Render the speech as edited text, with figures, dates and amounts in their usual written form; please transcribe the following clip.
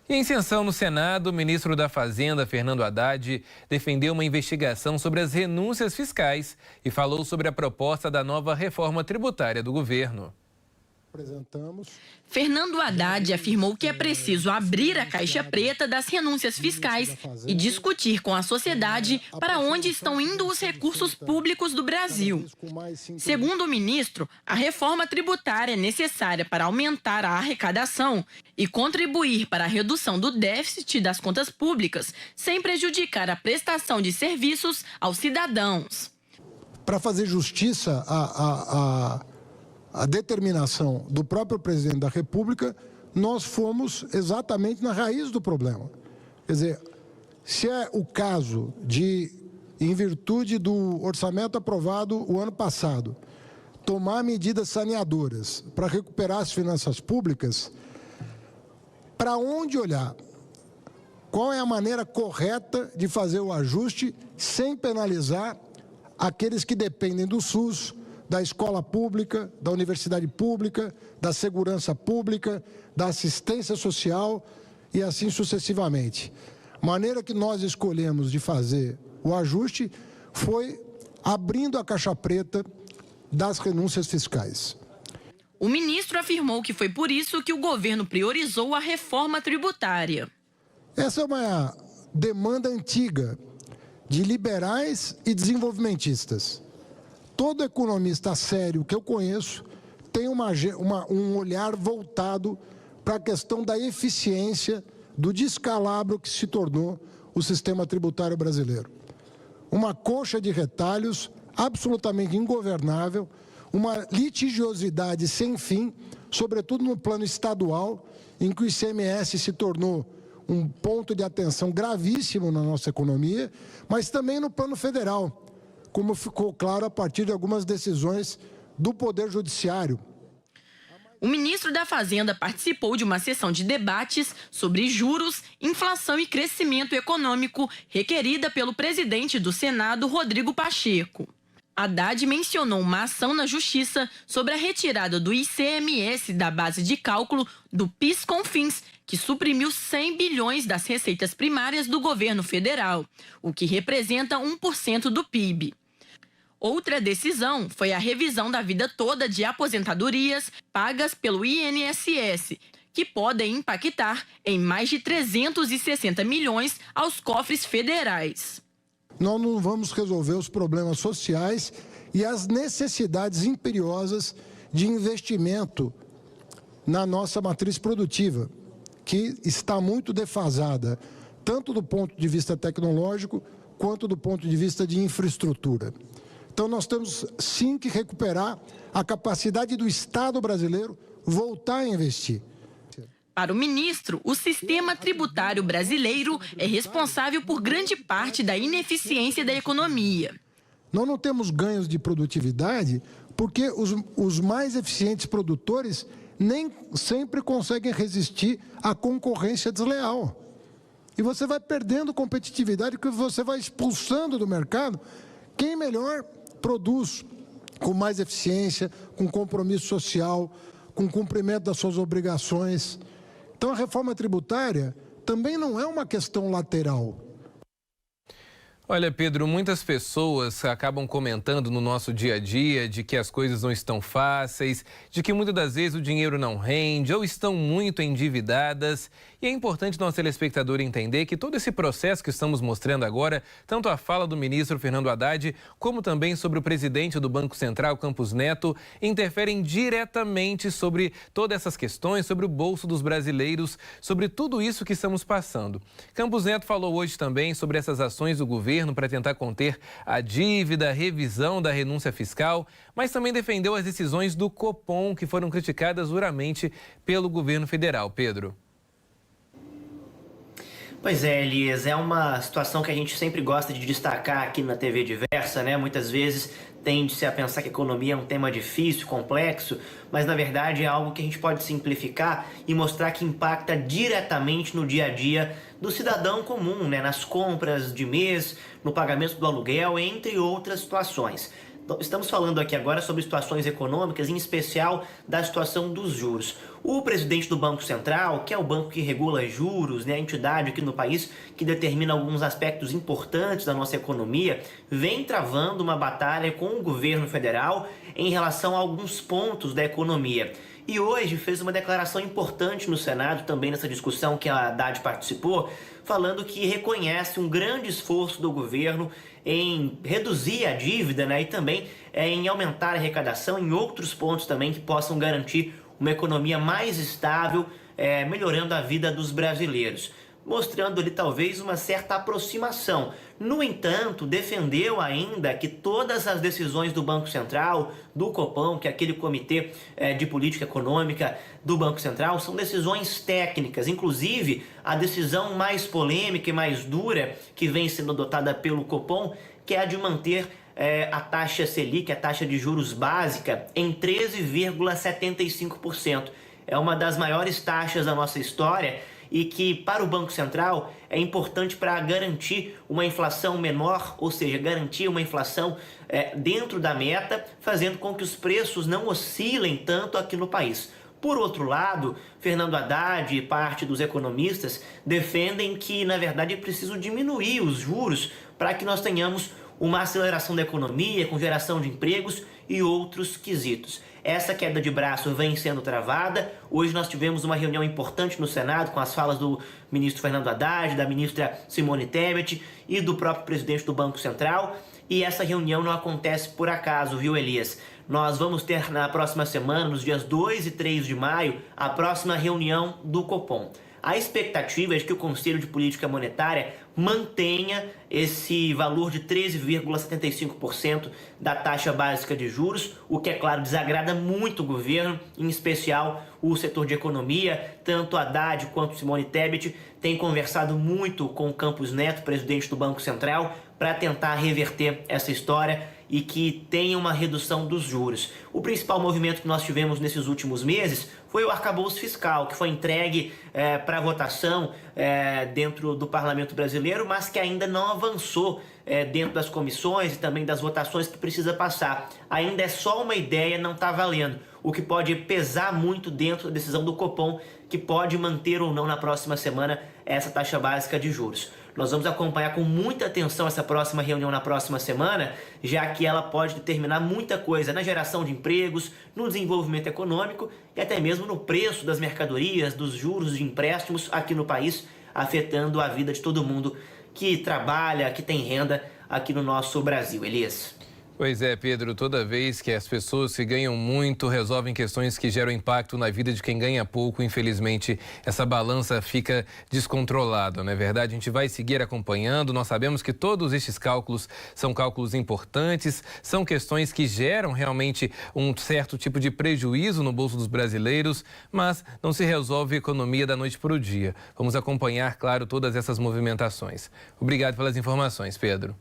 E em sessão no Senado, o ministro da Fazenda, Fernando Haddad, defendeu uma investigação sobre as renúncias fiscais e falou sobre a proposta da nova reforma tributária do governo. Fernando Haddad afirmou que é preciso abrir a caixa preta das renúncias fiscais e discutir com a sociedade para onde estão indo os recursos públicos do Brasil. Segundo o ministro, a reforma tributária é necessária para aumentar a arrecadação e contribuir para a redução do déficit das contas públicas, sem prejudicar a prestação de serviços aos cidadãos. Para fazer justiça a determinação do próprio presidente da República, nós fomos exatamente na raiz do problema. Quer dizer, se é o caso de, em virtude do orçamento aprovado o ano passado, tomar medidas saneadoras para recuperar as finanças públicas, para onde olhar? Qual é a maneira correta de fazer o ajuste sem penalizar aqueles que dependem do SUS, da escola pública, da universidade pública, da segurança pública, da assistência social e assim sucessivamente. A maneira que nós escolhemos de fazer o ajuste foi abrindo a caixa preta das renúncias fiscais. O ministro afirmou que foi por isso que o governo priorizou a reforma tributária. Essa é uma demanda antiga de liberais e desenvolvimentistas. Todo economista sério que eu conheço tem um olhar voltado para a questão da eficiência, do descalabro que se tornou o sistema tributário brasileiro. Uma coxa de retalhos absolutamente ingovernável, uma litigiosidade sem fim, sobretudo no plano estadual, em que o ICMS se tornou um ponto de atenção gravíssimo na nossa economia, mas também no plano federal, como ficou claro a partir de algumas decisões do Poder Judiciário. O ministro da Fazenda participou de uma sessão de debates sobre juros, inflação e crescimento econômico requerida pelo presidente do Senado, Rodrigo Pacheco. Haddad mencionou uma ação na Justiça sobre a retirada do ICMS da base de cálculo do PIS/COFINS, que suprimiu 100 bilhões das receitas primárias do governo federal, o que representa 1% do PIB. Outra decisão foi a revisão da vida toda de aposentadorias pagas pelo INSS, que podem impactar em mais de 360 milhões aos cofres federais. Nós não vamos resolver os problemas sociais e as necessidades imperiosas de investimento na nossa matriz produtiva, que está muito defasada, tanto do ponto de vista tecnológico, quanto do ponto de vista de infraestrutura. Então, nós temos, sim, que recuperar a capacidade do Estado brasileiro voltar a investir. Para o ministro, o sistema tributário brasileiro é responsável por grande parte da ineficiência da economia. Nós não temos ganhos de produtividade porque os mais eficientes produtores nem sempre conseguem resistir à concorrência desleal. E você vai perdendo competitividade porque você vai expulsando do mercado quem melhor produz com mais eficiência, com compromisso social, com cumprimento das suas obrigações. Então, a reforma tributária também não é uma questão lateral. Olha, Pedro, muitas pessoas acabam comentando no nosso dia a dia de que as coisas não estão fáceis, de que muitas das vezes o dinheiro não rende ou estão muito endividadas. E é importante nosso telespectador entender que todo esse processo que estamos mostrando agora, tanto a fala do ministro Fernando Haddad, como também sobre o presidente do Banco Central, Campos Neto, interferem diretamente sobre todas essas questões, sobre o bolso dos brasileiros, sobre tudo isso que estamos passando. Campos Neto falou hoje também sobre essas ações do governo para tentar conter a dívida, a revisão da renúncia fiscal, mas também defendeu as decisões do Copom, que foram criticadas duramente pelo governo federal. Pedro. Pois é, Elias, é uma situação que a gente sempre gosta de destacar aqui na TV Diversa, né? Muitas vezes tende-se a pensar que a economia é um tema difícil, complexo, mas na verdade é algo que a gente pode simplificar e mostrar que impacta diretamente no dia a dia do cidadão comum, né? Nas compras de mês, no pagamento do aluguel, entre outras situações. Estamos falando aqui agora sobre situações econômicas, em especial da situação dos juros. O presidente do Banco Central, que é o banco que regula juros, né, a entidade aqui no país que determina alguns aspectos importantes da nossa economia, vem travando uma batalha com o governo federal em relação a alguns pontos da economia. E hoje fez uma declaração importante no Senado, também nessa discussão que a Haddad participou, falando que reconhece um grande esforço do governo em reduzir a dívida, né, e também em aumentar a arrecadação em outros pontos também que possam garantir uma economia mais estável, melhorando a vida dos brasileiros, mostrando ali talvez uma certa aproximação. No entanto, defendeu ainda que todas as decisões do Banco Central, do Copom, que é aquele comitê de política econômica do Banco Central, são decisões técnicas. Inclusive, a decisão mais polêmica e mais dura que vem sendo adotada pelo Copom, que é a de manter a taxa Selic, a taxa de juros básica, em 13,75%. É uma das maiores taxas da nossa história e que, para o Banco Central, é importante para garantir uma inflação menor, ou seja, garantir uma inflação dentro da meta, fazendo com que os preços não oscilem tanto aqui no país. Por outro lado, Fernando Haddad e parte dos economistas defendem que, na verdade, é preciso diminuir os juros para que nós tenhamos uma aceleração da economia, com geração de empregos e outros quesitos. Essa queda de braço vem sendo travada. Hoje nós tivemos uma reunião importante no Senado com as falas do ministro Fernando Haddad, da ministra Simone Tebet e do próprio presidente do Banco Central. E essa reunião não acontece por acaso, viu, Elias? Nós vamos ter na próxima semana, nos dias 2 e 3 de maio, a próxima reunião do Copom. A expectativa é de que o Conselho de Política Monetária mantenha esse valor de 13,75% da taxa básica de juros, o que, é claro, desagrada muito o governo, em especial o setor de economia. Tanto Haddad quanto Simone Tebet têm conversado muito com o Campos Neto, presidente do Banco Central, para tentar reverter essa história e que tenha uma redução dos juros. O principal movimento que nós tivemos nesses últimos meses foi o arcabouço fiscal, que foi entregue para votação dentro do Parlamento Brasileiro, mas que ainda não avançou dentro das comissões e também das votações que precisa passar. Ainda é só uma ideia, não está valendo, o que pode pesar muito dentro da decisão do Copom, que pode manter ou não na próxima semana essa taxa básica de juros. Nós vamos acompanhar com muita atenção essa próxima reunião na próxima semana, já que ela pode determinar muita coisa na geração de empregos, no desenvolvimento econômico e até mesmo no preço das mercadorias, dos juros de empréstimos aqui no país, afetando a vida de todo mundo que trabalha, que tem renda aqui no nosso Brasil. Elias. Pois é, Pedro, toda vez que as pessoas que ganham muito resolvem questões que geram impacto na vida de quem ganha pouco, infelizmente, essa balança fica descontrolada, não é verdade? A gente vai seguir acompanhando, nós sabemos que todos estes cálculos são cálculos importantes, são questões que geram realmente um certo tipo de prejuízo no bolso dos brasileiros, mas não se resolve a economia da noite para o dia. Vamos acompanhar, claro, todas essas movimentações. Obrigado pelas informações, Pedro.